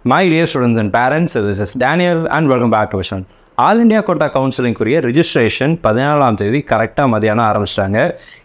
My dear students and parents, this is Daniel and welcome back to Vision. All India Quota Counseling Courier registration 14ஆம் தேதி கரெக்டாக மதியானம் ஆரம்பிச்சிட்டாங்க.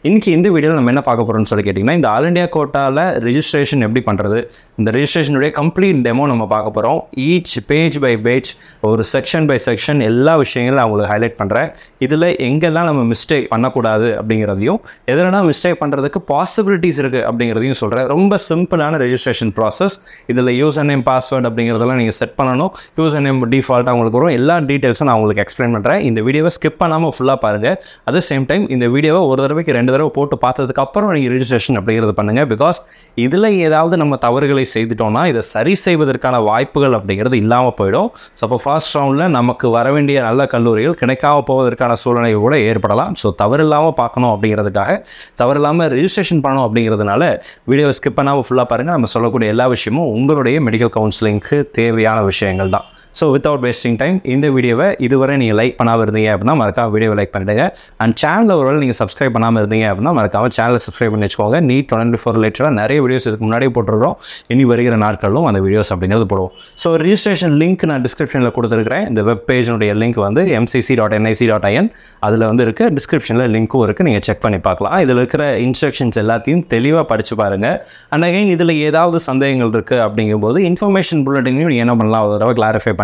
இன்றைக்கி இந்த வீடியோவில் நம்ம என்ன பார்க்க போகிறோம்னு சொல்லி கேட்டிங்கன்னா, இந்த ஆல் இண்டியா கோட்டாவில் ரிஜிஸ்ட்ரேஷன் எப்படி பண்ணுறது, இந்த ரிஜிஸ்ட்ரேஷனுடைய கம்ப்ளீட் டெமோ நம்ம பார்க்க போகிறோம். ஈச் பேஜ் பை பேஜ், ஒரு செக்ஷன் பை செக்ஷன் எல்லா விஷயங்களும் நான் உங்களுக்கு ஹைலைட் பண்ணுறேன். இதில் எங்கெல்லாம் நம்ம மிஸ்டேக் பண்ணக்கூடாது அப்படிங்கிறதையும், எதெல்லாம் மிஸ்டேக் பண்ணுறதுக்கு பாசிபிலிட்டிஸ் இருக்குது அப்படிங்கிறதையும் சொல்கிறேன். ரொம்ப சிம்பிளான ரெஜிஸ்ட்ரேஷன் ப்ராசஸ். இதில் யூசர் நேம், பாஸ்வேர்டு அப்படிங்கிறதெல்லாம் நீங்கள் செட் பண்ணணும். யூசர் நேம் டிஃபால்ட்டாக உங்களுக்கு வரும். எல்லா டீட்டெயில்ஸும் நான் உங்களுக்கு எக்ஸ்பிளைன் பண்ணுறேன். இந்த வீடியோவை ஸ்கிப் பண்ணாமல் ஃபுல்லாக பாருங்கள். அட் த சேம் டைம் இந்த வீடியோவை ஒரு தடவைக்கு 2 தடவை போட்டு பார்த்ததுக்கு அப்புறம் நீங்கள் ரிஜிஸ்ட்ரேஷன் அப்படிங்கிறது பண்ணுங்கள். பிகாஸ் இதில் ஏதாவது நம்ம தவறுகளை செய்துட்டோம்னா இதை சரி செய்வதற்கான வாய்ப்புகள் அப்படிங்கிறது இல்லாமல் போயிடும். ஸோ அப்போ ஃபர்ஸ்ட் ரவுண்டில் நமக்கு வர வேண்டிய நல்ல கல்லூரிகள் கிடைக்காம போவதற்கான சூழ்நிலை கூட ஏற்படலாம். ஸோ தவறு இல்லாமல் பார்க்கணும் அப்படிங்கிறதுக்காக, தவறு இல்லாமல் ரிஜிஸ்ட்ரேஷன் பண்ணணும் அப்படிங்கிறதுனால வீடியோவை ஸ்கிப் பண்ணாமல் ஃபுல்லாக பாருங்கள். நம்ம சொல்லக்கூடிய எல்லா விஷயமும் உங்களுடைய மெடிக்கல் கவுன்சிலிங்க்கு தேவையான விஷயங்கள் தான். ஸோ வித்தவுட் வேஸ்டிங் டைம் இந்த வீடியோவை இதுவரை நீங்கள் லைக் பண்ணாமல் இருந்தீங்க அப்படின்னா மறக்காம வீடியோவை லைக் பண்ணிடுங்க. அண்ட் சேனலில் ஒருவேளை நீங்கள் சப்ஸ்கிரைப் பண்ணாமல் இருந்தீங்க அப்படின்னா மறக்காம சேனலை சப்ஸ்கிரைப் பண்ணி வச்சுக்கோங்க. நீட் 24 ரிலேட்டடாக நிறைய வீடியோஸ் இதுக்கு முன்னாடியே போட்டுருக்கோம். இனி வருகிற நாட்களிலும் அந்த வீடியோஸ் அப்படிங்கிறது போடுவோம். ஸோ ரிஜிஸ்ட்ரேஷன் லிங்க் நான் டிஸ்கிரிப்ஷனில் கொடுத்துருக்கிறேன். இந்த வெப் பேஜினுடைய லிங்க் வந்து mcc.nic.in அதில் வந்து இருக்குது. டிஸ்கிரிப்ஷனில் லிங்க்கும் இருக்குது, நீங்கள் செக் பண்ணி பார்க்கலாம். இதில் இருக்கிற இன்ஸ்ட்ரக்ஷன்ஸ் எல்லாத்தையும் தெளிவாக படித்து பாருங்கள். அண்ட் அகைன் இதில் ஏதாவது சந்தேகங்கள் இருக்குது அப்படிங்கும்போது இன்ஃபர்மேஷன் புல்லட்டினையும் நீங்கள் என்ன பண்ணலாம், ஒரு தடவை கிளாரிஃபை பண்ணிக்கலாம்.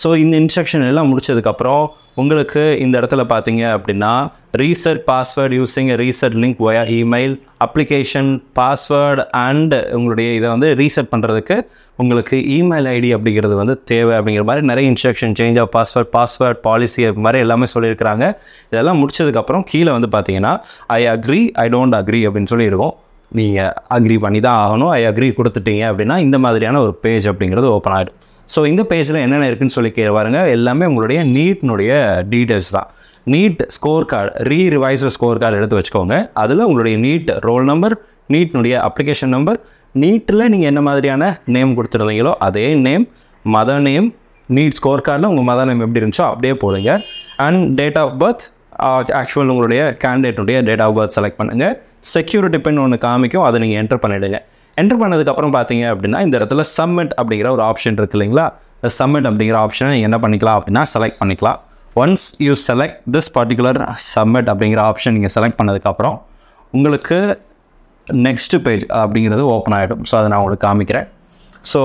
ஸோ இந்த இன்ஸ்ட்ரக்ஷன் எல்லாம் முடிச்சதுக்கப்புறம் உங்களுக்கு இந்த இடத்துல பார்த்தீங்க அப்படின்னா reset password using reset link via email application password and உங்களுடைய இதை வந்து ரீசெட் பண்ணுறதுக்கு உங்களுக்கு இமெயில் ஐடி அப்படிங்கிறது வந்து தேவை அப்படிங்கிற மாதிரி நிறைய instruction, change of password policy அது மாதிரி எல்லாமே சொல்லியிருக்கிறாங்க. இதெல்லாம் முடிச்சதுக்கப்புறம் கீழே வந்து பார்த்தீங்கன்னா I agree, I don't agree அப்படின்னு சொல்லியிருக்கோம். நீங்கள் அக்ரி பண்ணி தான் ஆகணும். ஐ அக்ரி கொடுத்துட்டீங்க அப்படின்னா இந்த மாதிரியான ஒரு பேஜ் அப்படிங்கிறது ஓப்பன் ஆகிடும். ஸோ இந்த பேஜில் என்னென்ன இருக்குதுன்னு சொல்லி பாருங்க. எல்லாமே உங்களுடைய நீட்னுடைய டீட்டெயில்ஸ் தான். NEET score card, revised score card எடுத்து வச்சுக்கோங்க. அதில் உங்களுடைய நீட் ரோல் நம்பர், நீட்னுடைய அப்ளிகேஷன் நம்பர், நீட்டில் நீங்கள் என்ன மாதிரியான நேம் கொடுத்துருந்தீங்களோ அதே name, mother name, NEET score கார்டில் உங்கள் மதர் நேம் எப்படி இருந்துச்சோ அப்படியே போடுங்க. And date of birth, actual உங்களுடைய கேண்டிடேட்டுடைய டேட் ஆஃப் பர்த் செலக்ட் பண்ணுங்கள். செக்யூரிட்டி பின் ஒன்று காமிக்கும், அதை நீங்கள் என்டர் பண்ணிவிடுங்க. என்டர் பண்ணதுக்கப்புறம் பார்த்தீங்க அப்படின்னா இந்த இடத்துல சப்மிட் அப்படிங்கிற ஒரு ஆப்ஷன் இருக்குது இல்லைங்களா? இந்த சப்மிட் அப்படிங்கிற ஆப்ஷனை நீங்கள் என்ன பண்ணிக்கலாம் அப்படின்னா செலக்ட் பண்ணிக்கலாம். Once you select this particular submit அப்படிங்கிற ஆப்ஷன் நீங்கள் செலக்ட் பண்ணதுக்கப்புறம் உங்களுக்கு நெக்ஸ்ட்டு பேஜ் அப்படிங்கிறது ஓப்பன் ஆகிடும். ஸோ அதை நான் உங்களுக்கு காமிக்கிறேன். ஸோ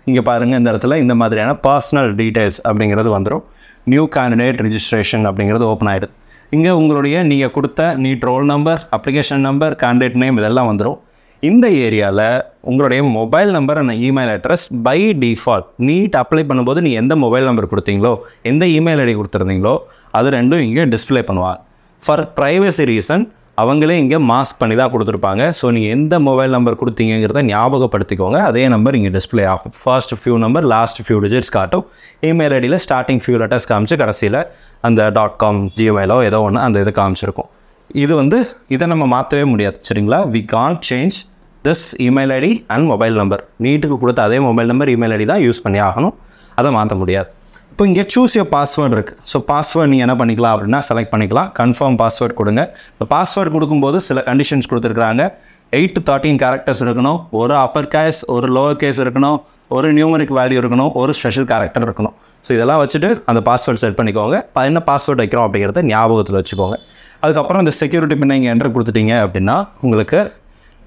இங்கே பாருங்கள், இந்த இடத்துல இந்த மாதிரியான பர்சனல் டீட்டெயில்ஸ் அப்படிங்கிறது வந்துடும். நியூ கேண்டிடேட் ரிஜிஸ்ட்ரேஷன் அப்படிங்கிறது ஓப்பன் ஆகிடும். இங்கே உங்களுடைய நீங்கள் கொடுத்த NEET roll number, application number, candidate name இதெல்லாம் வந்துடும். இந்த ஏரியாவில் உங்களுடைய mobile number and email address by default NEET apply பண்ணும்போது நீங்கள் எந்த மொபைல் நம்பர் கொடுத்தீங்களோ, எந்த இமெயில் ஐடி கொடுத்துருந்தீங்களோ அது ரெண்டும் இங்கே டிஸ்பிளே பண்ணுவாங்க. ஃபார் ப்ரைவசி ரீசன் அவங்களே இங்கே மாஸ்க் பண்ணி தான் கொடுத்துருப்பாங்க. ஸோ நீங்கள் எந்த மொபைல் நம்பர் கொடுத்தீங்கிறத ஞாபகப்படுத்திக்கோங்க. அதே நம்பர் இங்கே டிஸ்பிளே ஆகும். First few number, last few digits காட்டும். இமெயில் ஐடியில் ஸ்டார்டிங் ஃபியூ லெட்டர்ஸ் காமிச்சு கடைசியில் அந்த .com Gmailஓ ஏதோ ஒன்று அந்த இது காமிச்சிருக்கும். இது வந்து இதை நம்ம மாற்றவே முடியாது, சரிங்களா? We can't change this email ID and mobile number. நீட்டுக்கு கொடுத்த அதே மொபைல் நம்பர், இமெயில் ஐடி தான் யூஸ் பண்ணி ஆகணும். அதை மாற்ற முடியாது. இப்போ இங்கே சூஸ் யோர் பாஸ்வேர்டு இருக்குது. ஸோ பாஸ்வேர்டு நீங்கள் என்ன பண்ணிக்கலாம் அப்படின்னா செலக்ட் பண்ணிக்கலாம். கன்ஃபார்ம் பாஸ்வேர்டு கொடுங்க. இப்போ பாஸ்வேர்டு கொடுக்கும்போது சில கண்டிஷன்ஸ் கொடுத்துருக்குறாங்க. 8 to 13 கேரக்டர்ஸ் இருக்கணும், ஒரு அப்பர் கேஸ், ஒரு லோவர் கேஸ் இருக்கணும், ஒரு நியூமரிக் வேல்யூ இருக்கணும், ஒரு ஸ்பெஷல் கேரக்டர் இருக்கணும். ஸோ இதெல்லாம் வச்சுட்டு அந்த பாஸ்வேர்டு செட் பண்ணிக்கோங்க. என்ன பாஸ்வேர்டு வைக்கிறோம் அப்படிங்கிறத ஞாபகத்தில் வச்சுக்கோங்க. அதுக்கப்புறம் இந்த செக்யூரிட்டி பின்னை இங்கே என்டர் கொடுத்துட்டீங்க அப்படின்னா உங்களுக்கு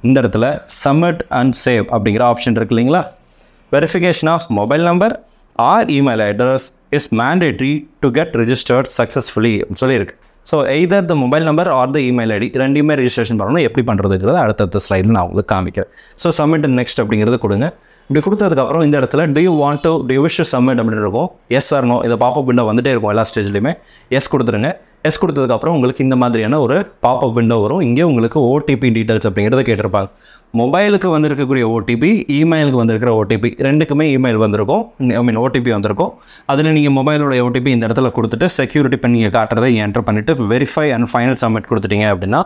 இந்த இடத்துல சப்மிட் அண்ட் சேவ் அப்படிங்கிற ஆப்ஷன் இருக்குது இல்லைங்களா? Verification of mobile number or email address is mandatory to get registered successfully சொல்லியிருக்கு. So either the mobile number or the email ID ரெண்டுமே ரிஜிஸ்ட்ரேஷன் பண்ணணும். எப்படி பண்ணுறதுங்கிறத அடுத்தடுத்த ஸ்லைடில் நான் உங்களுக்கு காமிக்கிறேன். ஸோ சப்மிட் அண்ட் நெக்ஸ்ட் அப்படிங்கிறது கொடுங்க. இப்படி கொடுத்ததுக்கப்புறம் இந்த இடத்துல do you wish to submit அப்படின்னு இருக்கும். எஸ் ஆர் நோ, இதை பாப்பப் விண்டோ வந்துட்டே இருக்கும் எல்லா ஸ்டேஜ்லையுமே. எஸ் கொடுத்துருங்க. எஸ் கொடுத்ததுக்கப்புறம் உங்களுக்கு இந்த மாதிரியான ஒரு பாப்பப் விண்டோ வரும். இங்கே உங்களுக்கு ஓடிபி டீட்டெயில்ஸ் அப்படிங்கிறத கேட்டிருப்பாங்க. மொபைலுக்கு வந்திருக்கக்கூடிய ஓடிபி, இமெயிலுக்கு வந்திருக்கிற ஓடிபி ரெண்டுக்குமே இமெயில் வந்திருக்கும், ஓடிபி வந்திருக்கும். அதில் நீங்கள் மொபைலோட ஓடிபி இந்த இடத்துல கொடுத்துட்டு செக்யூரிட்டி பண்ணி நீங்கள் காட்டுறதை என்டர் பண்ணிவிட்டு வெரிஃபை அண்ட் ஃபைனல் சப்மிட் கொடுத்துட்டீங்க அப்படின்னா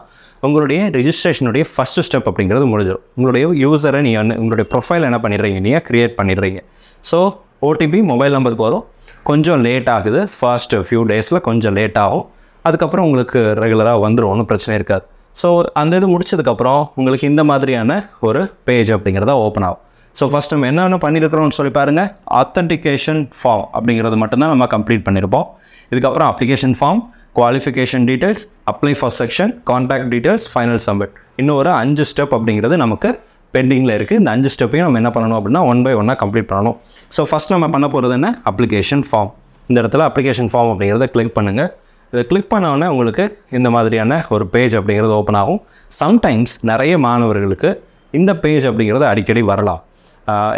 உங்களுடைய ரிஜிஸ்ட்ரேஷனுடைய ஃபஸ்ட்டு ஸ்டெப் அப்படிங்கிறது முடிஞ்சிடும். உங்களுடைய யூசரை நீங்கள் உங்களுடைய ப்ரொஃபைல் என்ன பண்ணிடுறீங்க, நீங்கள் க்ரியேட் பண்ணிடுறீங்க. ஸோ ஓடிபி மொபைல் நம்பருக்கு வரும். கொஞ்சம் லேட் ஆகுது, ஃபர்ஸ்ட் ஃபியூ டேஸில் கொஞ்சம் லேட் ஆகும். அதுக்கப்புறம் உங்களுக்கு ரெகுலராக வந்துடும், ஒன்றும் பிரச்சனை இருக்காது. ஸோ அந்த இது முடிச்சதுக்கப்புறம் உங்களுக்கு இந்த மாதிரியான ஒரு பேஜ் அப்படிங்கிறத ஓப்பன் ஆகும். ஸோ ஃபஸ்ட் நம்ம என்னென்ன பண்ணியிருக்கிறோம்னு சொல்லி பாருங்கள். ஆத்தென்டிகேஷன் ஃபார்ம் அப்படிங்கிறது மட்டும்தான் நம்ம கம்ப்ளீட் பண்ணியிருப்போம். இதுக்கப்புறம் application form, qualification details, apply for section, contact details, final submit. இன்னும் ஒரு 5 ஸ்டெப் அப்படிங்கிறது நமக்கு பெண்டிங்கில் இருக்குது. இந்த 5 ஸ்டெப்பையும் நம்ம என்ன பண்ணணும் அப்படின்னா 1 by 1 கம்ப்ளீட் பண்ணணும். ஸோ ஃபஸ்ட் நம்ம பண்ண போகிறது என்ன, அப்ளிகேஷன் ஃபார்ம். இந்த இடத்துல அப்ளிகேஷன் ஃபார்ம் அப்படிங்கிறத கிளிக் பண்ணுங்கள். இதை கிளிக் பண்ணோன்னே உங்களுக்கு இந்த மாதிரியான ஒரு பேஜ் அப்படிங்கிறது ஓப்பன் ஆகும். சம்டைம்ஸ் நிறைய மாணவர்களுக்கு இந்த பேஜ் அப்படிங்கிறது அடிக்கடி வரலாம்.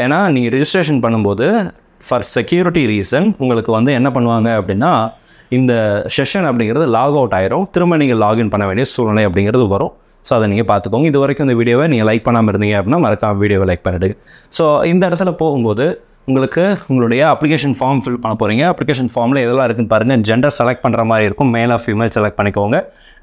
ஏன்னா நீங்கள் ரிஜிஸ்ட்ரேஷன் பண்ணும்போது ஃபார் செக்யூரிட்டி ரீசன் உங்களுக்கு வந்து என்ன பண்ணுவாங்க அப்படின்னா இந்த செஷன் அப்படிங்கிறது லாக் அவுட் ஆயிரும், திரும்ப நீங்கள் லாகின் பண்ண வேண்டிய சூழ்நிலை அப்படிங்கிறது வரும். ஸோ அதை நீங்கள் பார்த்துக்கோங்க. இது வரைக்கும் இந்த வீடியோவை நீங்கள் லைக் பண்ணாமல் இருந்தீங்க அப்படின்னா மறக்காம வீடியோவை லைக் பண்ணிவிடுங்க. ஸோ இந்த இடத்துல போகும்போது உங்களுக்கு உங்களுடைய அப்ளிகேஷன் ஃபார்ம் ஃபில் பண்ண போகிறீங்க. அப்ளிகேஷன் ஃபார்மில் எதெல்லாம் இருக்குன்னு பாருங்கள். ஜெண்டர் செலக்ட் பண்ணுற மாதிரி இருக்கும், மேல் ஆர் ஃபீமேல் செலக்ட் பண்ணிக்கோங்க.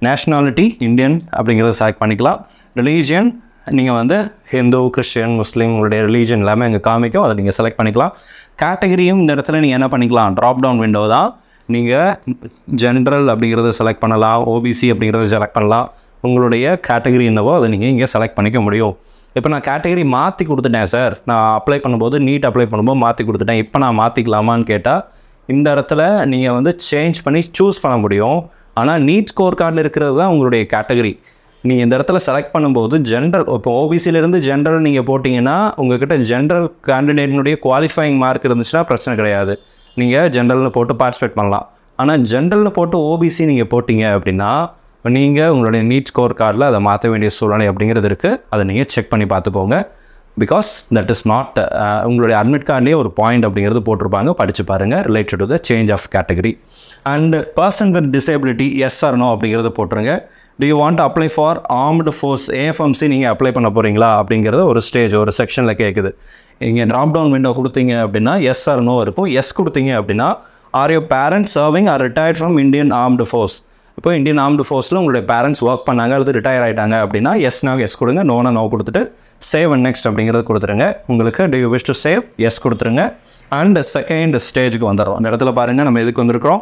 நேஷ்னாலிட்டி இந்தியன் அப்படிங்கிறத செலக்ட் பண்ணிக்கலாம். ரிலீஜியன் நீங்கள் வந்து ஹிந்து, கிறிஸ்டியன், முஸ்லீம் உங்களுடைய ரிலீஜன் எல்லாமே இங்கே காமிக்கும், அதை நீங்கள் செலக்ட் பண்ணிக்கலாம். கேட்டகரியும் இந்த இடத்துல நீங்கள் என்ன பண்ணிக்கலாம், ட்ராப் டவுன் விண்டோ தான். நீங்கள் ஜென்ரல் அப்படிங்கிறத செலக்ட் பண்ணலாம், ஓபிசி அப்படிங்கிறத செலக்ட் பண்ணலாம். உங்களுடைய கேட்டகரி என்னவோ அதை நீங்கள் இங்கே செலக்ட் பண்ணிக்க முடியும். இப்போ நான் கேட்டகரி மாற்றி கொடுத்துட்டேன் சார், நான் அப்ளை பண்ணும்போது நீட் அப்ளை பண்ணும்போது மாற்றி கொடுத்துட்டேன், இப்போ நான் மாற்றிக்கலாமான்னு கேட்டால் இந்த இடத்துல நீங்கள் வந்து சேஞ்ச் பண்ணி சூஸ் பண்ண முடியும். ஆனால் நீட் ஸ்கோர் கார்டில் இருக்கிறது தான் உங்களுடைய கேட்டகரி. நீங்கள் இந்த இடத்துல செலக்ட் பண்ணும்போது ஜென்ரல், இப்போ ஓபிசியிலேருந்து ஜென்ரல் நீங்கள் போட்டிங்கன்னா உங்கள்கிட்ட ஜென்ரல் கேண்டிடேட்னுடைய குவாலிஃபைங் மார்க் இருந்துச்சுன்னா பிரச்சனை கிடையாது, நீங்கள் ஜென்ரலில் போட்டு பார்ட்டிசிபேட் பண்ணலாம். ஆனால் ஜென்ரலில் போட்டு ஓபிசி நீங்கள் போட்டிங்க அப்படின்னா நீங்கள் உங்களுடைய நீட் ஸ்கோர் கார்டில் அதை மாற்ற வேண்டிய சூழ்நிலை அப்படிங்கிறது இருக்குது. அதை நீங்கள் செக் பண்ணி பார்த்துக்கோங்க. பிகாஸ் தட் இஸ் நாட் உங்களுடைய அட்மிட் கார்ட்லேயே ஒரு பாயிண்ட் அப்படிங்கிறது போட்டிருப்பாங்க, படித்து பாருங்கள், related to the change of category. And person with disability yes or no அப்படிங்கிறத போட்டுருங்க. Do you want apply for armed force AFMC நீங்கள் அப்ளை பண்ண போகிறீங்களா அப்படிங்கிறத ஒரு ஸ்டேஜ் ஒரு செக்ஷனில் கேட்குது. இங்கே ட்ராப் டவுன் விண்டோ கொடுத்தீங்க அப்படின்னா எஸ் ஆர் நோ இருக்கும். எஸ் கொடுத்தீங்க அப்படின்னா are your parents serving or retired from Indian armed force. இப்போ இந்தியன் ஆர்ம்டு ஃபோர்ஸில் உங்களுடைய பேரண்ட்ஸ் ஒர்க் பண்ணாங்க அல்லது ரிட்டையர் ஆகிட்டாங்க அப்படின்னா எஸ்னா எஸ் கொடுங்க, நோனா நோ கொடுத்துட்டு சேவ் அண்ட் நெக்ஸ்ட் அப்படிங்கிறது கொடுத்துருங்க. உங்களுக்கு do you wish to save yes கொடுத்துருங்க. அண்ட் செகண்ட் ஸ்டேஜுக்கு வந்துடுறோம். அந்த இடத்துல பாருங்கள் நம்ம எதுக்கு வந்திருக்கிறோம்,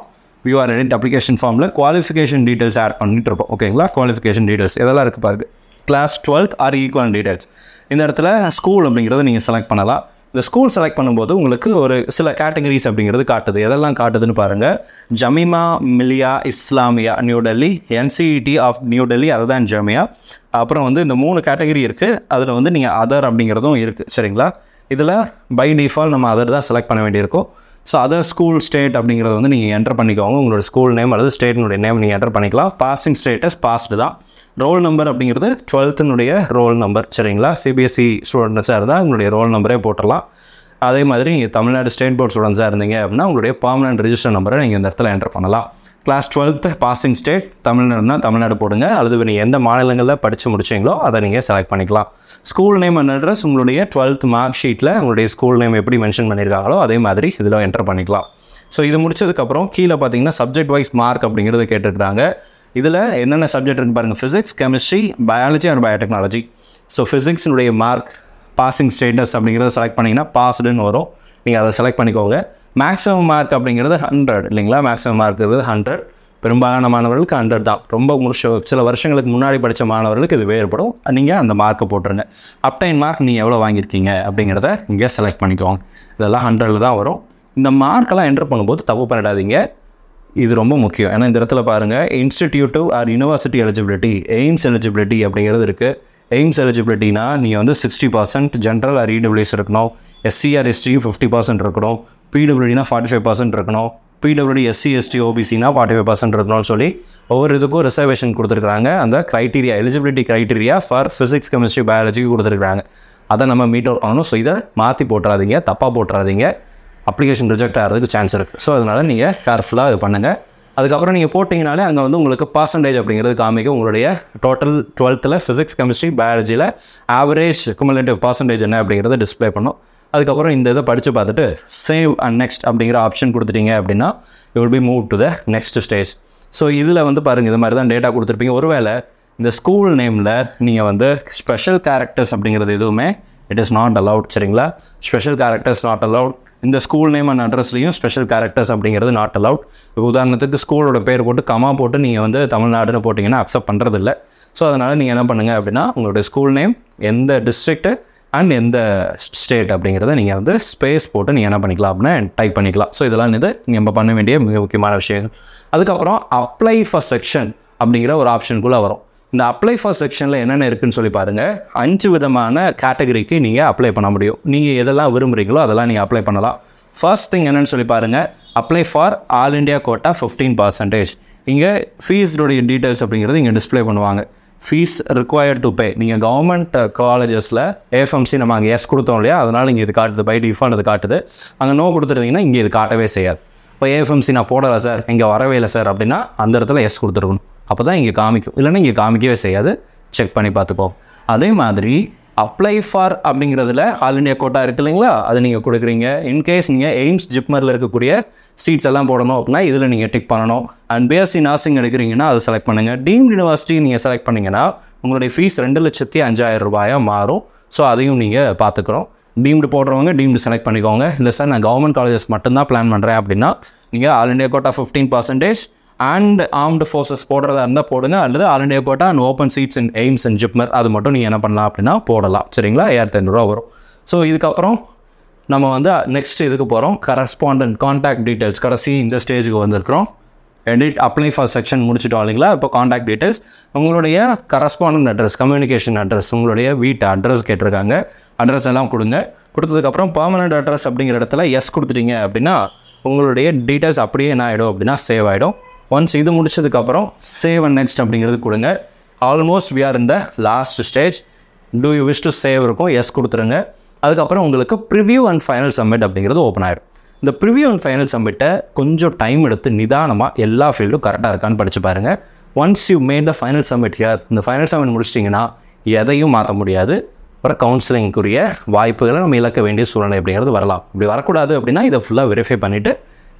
யூ ஆர் எடிட் அப்ளிகேஷன் ஃபார்மில் குவாலிஃபிகேஷன் டீட்டெயில்ஸ் ஆட் பண்ணிட்டு இருக்கோம். ஓகேங்களா, குவாலிஃபிகேஷன் டீட்டெயில்ஸ் எதெல்லாம் இருக்குது பாருங்கள். Class 12th or equal details. இந்த இடத்துல ஸ்கூல் அப்படிங்கிறத நீங்கள் செலக்ட் பண்ணலாம். இந்த ஸ்கூல் செலக்ட் பண்ணும்போது உங்களுக்கு ஒரு சில கேட்டகரிஸ் அப்படிங்கிறது காட்டுது. எதெல்லாம் காட்டுதுன்னு பாருங்கள். ஜமீமா மில்லியா இஸ்லாமியா நியூ டெல்லி, என்சிஇடி ஆஃப் நியூ டெல்லி அதுதான் ஜமியா. அப்புறம் வந்து இந்த 3 கேட்டகரி இருக்குது. அதில் வந்து நீங்கள் அதர் அப்படிங்கிறதும் இருக்குது. சரிங்களா, இதில் பை டிஃபால்ட் நம்ம அதர் தான் செலக்ட் பண்ண வேண்டியிருக்கும். ஸோ அதர் ஸ்கூல் ஸ்டேட் அப்படிங்கிறத வந்து நீங்கள் என்டர் பண்ணிக்கோங்க. உங்களோட ஸ்கூல் நேம் அல்லது ஸ்டேட்டினுடைய நேம் நீங்கள் என்டர் பண்ணிக்கலாம். பாசிங் ஸ்டேட்டஸ் பாஸ்டு தான். ரோல் நம்பர் அப்படிங்கிறது 12th ரோல் நம்பர். சரிங்களா, சிபிஎஸ்சி ஸ்டூடெண்ட்ஸாக இருந்தால் உங்களுடைய ரோல் நம்பரே போட்டுடலாம். அதே மாதிரி நீங்கள் தமிழ்நாடு ஸ்டேட் போர்ட் ஸ்டூடெண்ட்ஸாக இருந்தீங்க அப்படின்னா உங்களுடைய பர்மனன்ட் ரிஜிஸ்டர் நம்பரை நீங்கள் இந்த இடத்துல என்டர் பண்ணலாம். கிளாஸ் 12th பாசிங் ஸ்டேட் தமிழ்நாடுனா தமிழ்நாடு போடுங்க, அல்லது நீங்கள் எந்த மாநிலங்களில் படித்து முடிச்சிங்களோ அதை நீங்கள் செலக்ட் பண்ணிக்கலாம். ஸ்கூல் நேம் அண்ட் அட்ரஸ் உங்களுடைய 12th மார்க் ஷீட்டில் உங்களுடைய ஸ்கூல் நேம் எப்படி மென்ஷன் பண்ணியிருக்காங்களோ அதே மாதிரி இதில் என்டர் பண்ணிக்கலாம். ஸோ இது முடிச்சதுக்கப்புறம் கீழே பார்த்தீங்கன்னா சப்ஜெக்ட் வைஸ் மார்க் அப்படிங்கிறத கேட்டிருக்கிறாங்க. இதில் என்னென்ன சப்ஜெக்ட் இருக்குது பாருங்கள். Physics, chemistry, biology and biotechnology. So ஃபிசிக்ஸினுடைய மார்க் பாசிங் ஸ்டேட்டஸ் அப்படிங்கிறத செலக்ட் பண்ணிங்கன்னா பாஸ்டுன்னு வரும், நீங்கள் அதை செலக்ட் பண்ணிக்கோங்க. மேக்ஸிமம் மார்க் அப்படிங்கிறது 100 இல்லைங்களா, மேக்ஸிமம் மார்க் இருக்குது 100. பெரும்பாலான மாணவர்களுக்கு 100 தான். ரொம்ப சில வருஷங்களுக்கு முன்னாடி படித்த மாணவர்களுக்கு இது வேறுபடும். நீங்கள் அந்த மார்க்கை போட்டுருங்க. அப்டைன் மார்க் நீங்கள் எவ்வளோ வாங்கியிருக்கீங்க அப்படிங்கிறத இங்கே செலக்ட் பண்ணிக்கோங்க. இதெல்லாம் 100 தான் வரும். இந்த மார்க்கெல்லாம் என்டர் பண்ணும்போது தப்பு பண்ணிடாதீங்க, இது ரொம்ப முக்கியம். ஏன்னா இந்த இடத்துல பாருங்கள் institute or university eligibility, AIIMS eligibility அப்படிங்கிறது இருக்குது. எய்ம்ஸ் எலிஜிபிலிட்டினா நீங்கள் வந்து 60% ஜென்ரல் ஆர் இடபிள்யூஎஸ் இருக்கணும், எஸ்சி ஆர் எஸ்டி 50% இருக்கணும், பிடபிள்யூடினா 45% இருக்கணும், பிடபிள்யூடி எஸ்சி எஸ்டி ஓபிசினா 45% இருக்கணும்னு சொல்லி ஒவ்வொரு இதுக்கும் ரிசர்வேஷன் கொடுத்துருக்குறாங்க. அந்த criteria eligibility criteria for physics, chemistry, பயாலஜிக்கு கொடுத்துருக்குறாங்க. அதை நம்ம மீட் அவுட் பண்ணணும். ஸோ இதை மாற்றி போட்டுறாதீங்க, தப்பாக போட்டுறாதீங்க, அப்ளிகேஷன் ரிஜெக்ட் ஆகிறதுக்கு சான்ஸ் இருக்குது. ஸோ அதனால் நீங்கள் கேர்ஃபுல்லாக இது பண்ணுங்கள். அதுக்கப்புறம் நீங்கள் போட்டிங்கனாலே அங்கே வந்து உங்களுக்கு பர்சன்டேஜ் அப்படிங்கிறது காமிக்கும். உங்களுடைய டோட்டல் 12th ஃபிசிக்ஸ், கெமிஸ்ட்ரி, பயாலஜியில் ஆவரேஜ் குமுலேட்டிவ் பர்சன்டேஜ் என்ன அப்படிங்கிறத டிஸ்பிளே பண்ணும். அதுக்கப்புறம் இந்த இதை படித்து பார்த்துட்டு சேவ் அண்ட் நெக்ஸ்ட் அப்படிங்கிற ஆப்ஷன் கொடுத்துட்டீங்க அப்படின்னா you will be move to the next stage. So இதில் வந்து பாருங்கள் இது மாதிரி தான் டேட்டா கொடுத்துருப்பீங்க. ஒருவேளை இந்த ஸ்கூல் நேமில் நீங்கள் வந்து ஸ்பெஷல் கேரக்டர்ஸ் அப்படிங்கிறது எதுவுமே இட் இஸ் நாட் அலவுட். சரிங்களா, ஸ்பெஷல் கேரக்டர்ஸ் நாட் அலவுட். இந்த ஸ்கூல் நேம் அண்ட் அட்ரஸ்லையும் ஸ்பெஷல் கேரக்டர்ஸ் அப்படிங்கிறது நாட் அலவுட். உதாரணத்துக்கு ஸ்கூலோட பேர் போட்டு கமா போட்டு நீங்கள் வந்து தமிழ்நாடுன்னு போட்டிங்கன்னா அக்செப்ட் பண்ணுறதில்ல. ஸோ அதனால் நீங்கள் என்ன பண்ணுங்கள் அப்படின்னா உங்களுடைய ஸ்கூல் நேம், எந்த டிஸ்ட்ரிக்ட்டு அண்ட் எந்த ஸ்டேட் அப்படிங்கிறத நீங்கள் வந்து ஸ்பேஸ் போட்டு நீங்கள் என்ன பண்ணிக்கலாம் அப்படின்னா டைப் பண்ணிக்கலாம். ஸோ இதெல்லாம் இது நம்ம பண்ண வேண்டிய மிக முக்கியமான விஷயங்கள். அதுக்கப்புறம் அப்ளை ஃபார் செக்ஷன் அப்படிங்கிற ஒரு ஆப்ஷனுக்குள்ளே வரும். இந்த அப்ளை ஃபார் செக்ஷனில் என்னென்ன இருக்குதுன்னு சொல்லி பாருங்கள். 5 விதமான கேட்டகரிக்கு நீங்கள் அப்ளை பண்ண முடியும். நீங்கள் எதெல்லாம் விரும்புகிறீங்களோ அதெல்லாம் நீங்கள் அப்ளை பண்ணலாம். ஃபர்ஸ்ட் திங் என்னென்னு சொல்லி பாருங்கள், apply for all India quota 15%. இங்கே ஃபீஸோடைய டீட்டெயில்ஸ் அப்படிங்கிறது இங்கே டிஸ்பிளே பண்ணுவாங்க. Fees required to pay. நீங்கள் கவர்மெண்ட் காலேஜஸில் ஏஎஃப்எம்சி நம்ம அங்கே எஸ் கொடுத்தோம் இல்லையா, அதனால் இங்கே இது காட்டுது, பை டிஃபால்ட் அது காட்டுது. அங்கே நோ கொடுத்துருந்தீங்கன்னா இங்கே இது காட்டவே செய்யாது. இப்போ ஏஎஃப்எம்சி நான் போடலை சார், இங்கே வரவே இல்லை சார் அப்படின்னா அந்த இடத்துல எஸ் கொடுத்துருக்கணும். அப்போ தான் இங்கே காமிக்கும், இல்லைன்னா இங்கே காமிக்கவே செய்யாது. செக் பண்ணி பார்த்துக்கோ. அதே மாதிரி அப்ளை ஃபார் அப்படிங்கிறதுல ஆல் இண்டியா கோட்டா இருக்குது இல்லைங்களா, அது நீங்கள் கொடுக்குறீங்க. இன்கேஸ் நீங்கள் எய்ம்ஸ் ஜிப்மரில் இருக்கக்கூடிய சீட்ஸ் எல்லாம் போடணும் அப்படின்னா இதில் நீங்கள் டிக் பண்ணணும். அண்ட் பிஎஸ்சி நர்சிங் எடுக்கிறீங்கன்னா அதை செலக்ட் பண்ணுங்கள். டீம்டு யூனிவர்சிட்டி நீங்கள் செலக்ட் பண்ணிங்கன்னா உங்களுடைய ஃபீஸ் 2,05,000 ரூபாயாக மாறும். ஸோ அதையும் நீங்கள் பார்த்துக்கிறோம். டீம்டு போடுறவங்க டீம்டு செலக்ட் பண்ணிக்கோங்க. இல்லை சார் நான் கவர்மெண்ட் காலேஜஸ் மட்டும்தான் பிளான் பண்ணுறேன் அப்படின்னா நீங்கள் all India quota 15% and armed forces போடுறதா இருந்தால் போடுங்க. அல்லது all India quota and open seats in AIIMS and JIPMER அது மட்டும் நீங்கள் என்ன பண்ணலாம் அப்படின்னா போடலாம். சரிங்களா, 1500 வரும். ஸோ இதுக்கப்புறம் நம்ம வந்து நெக்ஸ்ட் இதுக்கு போகிறோம். Correspondent contact details. கடைசி இந்த ஸ்டேஜுக்கு வந்திருக்கிறோம். எடிட் அப்ளை ஃபார் செக்ஷன் முடிச்சுட்டோம் இல்லைங்களா. இப்போ கான்டாக்ட் டீட்டெயில்ஸ், உங்களுடைய கரஸ்பாண்டன்ட் அட்ரஸ், கம்யூனிகேஷன் அட்ரஸ், உங்களுடைய வீட்டு அட்ரஸ் கேட்டிருக்காங்க. அட்ரஸ் எல்லாம் கொடுங்க. கொடுத்ததுக்கப்புறம் பர்மனெண்ட் அட்ரஸ் அப்படிங்கிற இடத்துல எஸ் கொடுத்துட்டீங்க அப்படின்னா உங்களுடைய டீட்டெயில்ஸ் அப்படியே என்ன ஆகிடும் அப்படின்னா சேவ் ஆகிடும். ஒன்ஸ் இது முடிச்சதுக்கப்புறம் சேவ் அண்ட் நெக்ஸ்ட் அப்படிங்கிறது கொடுங்க. Almost we are in the last stage. Do you wish to save இருக்கும், எஸ் கொடுத்துருங்க. அதுக்கப்புறம் உங்களுக்கு ப்ரிவ்யூ அண்ட் ஃபைனல் சப்மிட் அப்படிங்கிறது ஓப்பன் ஆகிடும். இந்த ப்ரிவ்யூ அண்ட் ஃபைனல் சப்மிட்டை கொஞ்சம் டைம் எடுத்து நிதானமாக எல்லா ஃபீல்டும் கரெக்டாக இருக்கான்னு படித்து பாருங்கள். Once you made the final submit here, இந்த ஃபைனல் சப்மிட் முடிச்சிட்டிங்கன்னா எதையும் மாற்ற முடியாது. அப்புறம் கவுன்சிலிங்குரிய வாய்ப்புகளை நம்ம இழக்க வேண்டிய சூழ்நிலை அப்படிங்கிறது வரலாம். இப்படி வரக்கூடாது அப்படின்னா இதை ஃபுல்லாக வெரிஃபை பண்ணிவிட்டு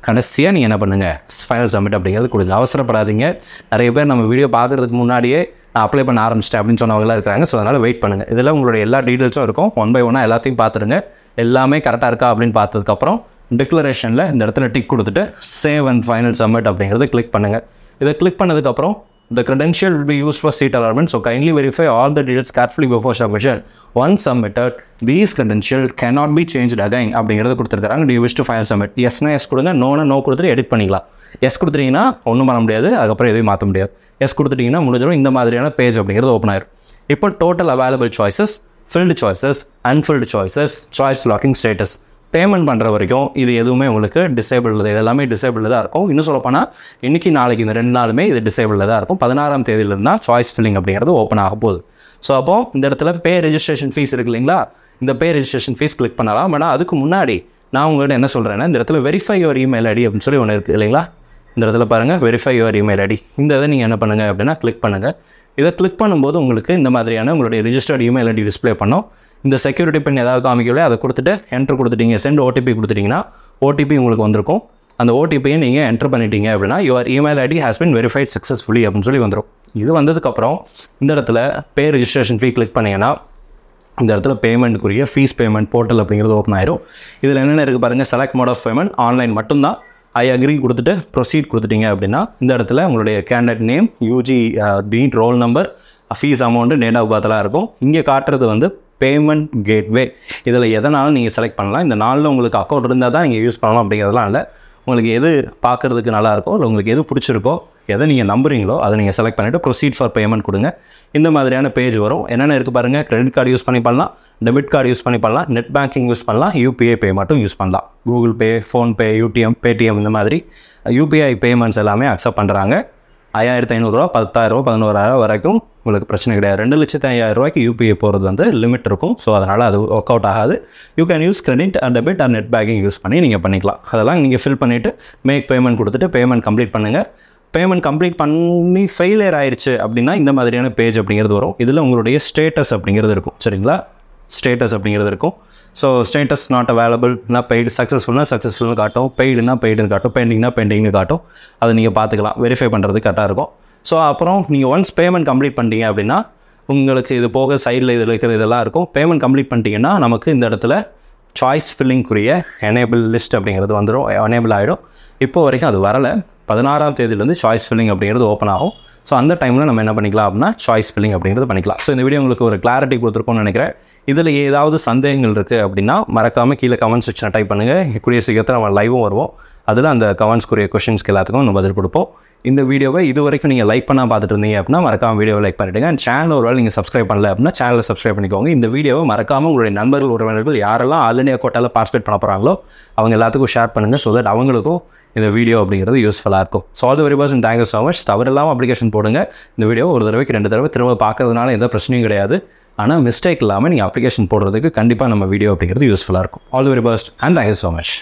கடைசியாக நீங்கள் என்ன பண்ணுங்கள், ஃபைனல் சப்மிட் அப்படிங்கிறது கொடுங்க. அவசரப்படாதீங்க. நிறைய பேர் நம்ம வீடியோ பார்க்குறதுக்கு முன்னாடியே நான் அப்ளை பண்ண ஆரம்பிச்சிட்டேன் அப்படின்னு சொன்னவங்களாம் இருக்கிறாங்க. ஸோ அதனால் வெயிட் பண்ணுங்கள். இதில் உங்களுடைய எல்லா டீட்டெயில்ஸும் இருக்கும். 1 by 1 எல்லாத்தையும் பார்த்துருங்க. எல்லாமே கரெக்டாக இருக்கா அப்படின்னு பார்த்ததுக்கப்புறம் டிக்ளரேஷனில் இந்த இடத்துல டிக் கொடுத்துட்டு சேவ் அண்ட் ஃபைனல் சப்மிட் அப்படிங்கிறது கிளிக் பண்ணுங்கள். இதை கிளிக் பண்ணதுக்கப்புறம் the credential will be used for seat allotment, so kindly verify all the details carefully before submission. Once submitted, these credentials cannot be changed again அப்படிங்கிறது கொடுத்துருக்காங்க. Do you wish to file submit? எஸ்னா yes கொடுங்க, நோனா no கொடுத்துட்டு edit பண்ணிக்கலாம். Yes கொடுத்துட்டீங்கன்னா ஒன்றும் பண்ண முடியாது, அதுக்கப்புறம் எதுவும் மாற்ற முடியாது. எஸ் கொடுத்துட்டிங்கன்னா முடிஞ்சிடும். இந்த மாதிரியான பேஜ் அப்படிங்கிறது ஓப்பன் ஆயிடும். இப்போ total available choices, filled choices, unfilled choices, choice locking status, payment பண்ணுற வரைக்கும் இது எதுவுமே உங்களுக்கு டிசேபிள். இது எல்லாமே டிசேபிளில் தான் இருக்கும். இன்னும் சொல்லப்போனால் இன்றைக்கி நாளைக்கு இந்த 2 நாளுமே இது டிசேபிளில் தான் இருக்கும். 16ஆம் தேதியிலிருந்து தான் சாய்ஸ் ஃபில்லிங் அப்படிங்கிறது ஓப்பன் ஆக போகுது. ஸோ அப்போ இந்த இடத்துல பே ரெஜிஸ்ட்ரேஷன் ஃபீஸ் இருக்குது இல்லைங்களா, இந்த பே ரெஜிஸ்ட்ரேஷன் ஃபீஸ் கிளிக் பண்ணலாம். பட் அதுக்கு முன்னாடி நான் உங்கள்கிட்ட என்ன சொல்கிறேன்னா, இந்த இடத்துல வெரிஃபை யுவர் இமெயில் ஐடி அப்படின்னு சொல்லி ஒன்று இருக்குது இல்லைங்களா. இந்த இடத்துல பாருங்கள், வெரிஃபை யுவர் இமெயில் ஐடி. இந்த இதை நீங்கள் என்ன பண்ணுங்கள் அப்படின்னா கிளிக் பண்ணுங்கள். இதை கிளிக் பண்ணும்போது உங்களுக்கு இந்த மாதிரியான உங்களுடைய ரிஜிஸ்டர்ட் இமெயில் ஐடி டிஸ்பிளே பண்ணோம். இந்த செக்யூரிட்டி பின் ஏதாவது காமிக்கலையே அதை கொடுத்துட்டு என்ட்ரு கொடுத்துட்டீங்க, சென்ட் ஓடிபி கொடுத்துட்டிங்கன்னா ஓடிபி உங்களுக்கு வந்திருக்கும். அந்த ஓடிபியை நீங்கள் என்ட்ரு பண்ணிட்டீங்க அப்படின்னா your email ID has been verified successfully அப்படின்னு சொல்லி வந்துடும். இது வந்ததுக்கப்புறம் இந்த இடத்துல பே ரெஜிஸ்ட்ரேஷன் ஃபீ கிளிக் பண்ணிங்கன்னா இந்த இடத்துல பேமெண்ட்டுக்குரிய ஃபீஸ் பேமெண்ட் போர்ட்டல் அப்படிங்கிறது ஓப்பன் ஆயிரும். இதில் என்னென்ன இருக்குது பாருங்கள். Select mode of payment online மட்டும்தான். ஐ அக்ரி கொடுத்துட்டு ப்ரொசீட் கொடுத்துட்டீங்க அப்படின்னா இந்த இடத்துல உங்களுடைய candidate name, UG NEET, roll number, fee amount, date of பர்த்லாம் இருக்கும். இங்கே காட்டுறது வந்து பேமெண்ட் கேட்வே. இதில் எதனாலும் நீங்கள் செலக்ட் பண்ணலாம். இந்த நாளில் உங்களுக்கு அக்கௌண்ட் இருந்தால் தான் நீங்கள் யூஸ் பண்ணலாம் அப்படிங்கிறதுலாம் இல்லை. உங்களுக்கு எது பார்க்குறதுக்கு நல்லாயிருக்கோ, இல்லை உங்களுக்கு எது பிடிச்சிருக்கோ, எதை நீங்கள் நம்புறீங்களோ அதை நீங்கள் செலக்ட் பண்ணிவிட்டு ப்ரொசீட் ஃபார் பேமெண்ட் கொடுங்க. இந்த மாதிரியான பேஜ் வரும். என்னென்ன இருக்குது பாருங்கள். கிரெடிட் கார்டு யூஸ் பண்ணி பண்ணலாம், டெபிட் கார்டு யூஸ் பண்ணி பண்ணலாம், நெட் பேங்கிங் யூஸ் பண்ணலாம், யூபிஐ பே மட்டும் யூஸ் பண்ணலாம். Google Pay, PhonePe, UTM, Paytm இந்த மாதிரி யூபிஐ பேமெண்ட்ஸ் எல்லாமே அக்செப்ட் பண்ணுறாங்க. 5500 ரூபா, 10,000 ரூபா, 11,000 வரைக்கும் உங்களுக்கு பிரச்சனை கிடையாது. 2,05,000 ரூபாய்க்கு யூபிஐ போகிறது வந்து லிமிட் இருக்கும். ஸோ அதனால் அது ஒர்க் அவுட் ஆகாது. You can use credit and debit and net banking use பண்ணி நீங்கள் பண்ணிக்கலாம். அதெல்லாம் நீங்கள் ஃபில் பண்ணிவிட்டு மேக் பேமெண்ட் கொடுத்துட்டு பேமெண்ட் கம்ப்ளீட் பண்ணுங்கள். பேமெண்ட் கம்ப்ளீட் பண்ணி ஃபெயிலியர் ஆயிடுச்சு அப்படின்னா இந்த மாதிரியான பேஜ் அப்படிங்கிறது வரும். இதில் உங்களுடைய ஸ்டேட்டஸ் அப்படிங்கிறது இருக்கும். சரிங்களா, ஸ்டேட்டஸ் அப்படிங்கிறது இருக்கும். ஸோ ஸ்டேட்டஸ் நாட் அவைலபிள்னா பெய்டு, சக்ஸஸ்ஃபுல்னு காட்டும், பெய்டுனா பெய்டுன்னு காட்டும், பெண்டிங்னா பெண்டிங்னு காட்டும். அதை நீங்கள் பார்த்துக்கலாம். வெரிஃபை பண்ணுறது கரெக்டாக இருக்கும். ஸோ அப்புறம் நீங்கள் ஒன்ஸ் பேமெண்ட் கம்ப்ளீட் பண்ணிட்டீங்க அப்படின்னா உங்களுக்கு இது போக சைடில் இதில் இருக்கிற இதெல்லாம் இருக்கும். பேமெண்ட் கம்ப்ளீட் பண்ணிட்டீங்கன்னா நமக்கு இந்த இடத்துல சாய்ஸ் ஃபில்லிங்குரிய எனேபிள் லிஸ்ட் அப்படிங்கிறது வந்துடும், எனேபிள் ஆகிடும். இப்போ வரைக்கும் அது வரலை. 16ஆம் தேதியிலேருந்து சாய்ஸ் ஃபில்லிங் அப்படிங்கிறது ஓப்பன் ஆகும். ஸோ அந்த டைமில் நம்ம என்ன பண்ணிக்கலாம் அப்படின்னா சாய்ஸ் ஃபில்லிங் அப்படிங்கிறது பண்ணிக்கலாம். ஸோ இந்த வீடியோ உங்களுக்கு ஒரு கிளாரிட்டி கொடுத்துருக்கோன்னு நினைக்கிறேன். இதில் ஏதாவது சந்தேகங்கள் இருக்குது அப்படின்னா மறக்காமல் கீழே கமெண்ட் செக்ஷனை டைப் பண்ணுங்கள். கூடிய சீக்கிரத்தில் நம்ம லைவும் வருவோம். அதில் அந்த கமெண்ட்ஸ்க்குரிய கொஷின்ஸ்க்கு எல்லாத்துக்கும் நம்ம பதில் கொடுப்போம். இந்த வீடியோவை இது வரைக்கும் நீங்கள் லைக் பண்ணால் பார்த்துட்டு இருந்தீங்க அப்படின்னா மறக்காமல் வீடியோவை லைக் பண்ணிவிடுங்க. அண்ட் சேனல் ஒரு வேளை நீங்கள் சப்ஸ்கிரைப் பண்ணல அப்படின்னா சேனலை சப்ஸ்கிரைப் பண்ணிக்கோங்க. இந்த வீடியோவை மறக்காமல் உங்களுடைய நண்பர்கள் உறவினர்கள் யாரெல்லாம் ஆல் இண்டியா கோட்டாவில் பார்ட்டிசிபேட் பண்ண போகிறாங்களோ அவங்க எல்லாத்துக்கும் ஷேர் பண்ணுங்கள். ஸோ தட் அவங்களுக்கும் இந்த வீடியோ அப்படிங்கிறது யூஸ்ஃபுல்லாக இருக்கும். So all the very best and thank you so much. தவறில்லாமல் அப்ளிகேஷன் போடுங்க. இந்த வீடியோ ஒரு தடவைக்கு 2 தடவை திரும்ப பார்க்கறதுனால எந்த பிரச்சனையும் கிடையாது. ஆனால் மிஸ்டேக் இல்லாமல் நீங்கள் அப்ளிகேஷன் போடுறதுக்கு கண்டிப்பாக நம்ம வீடியோ அப்படிங்கிறது யூஸ்ஃபுல்லாக இருக்கும். All the very best and thank you so much.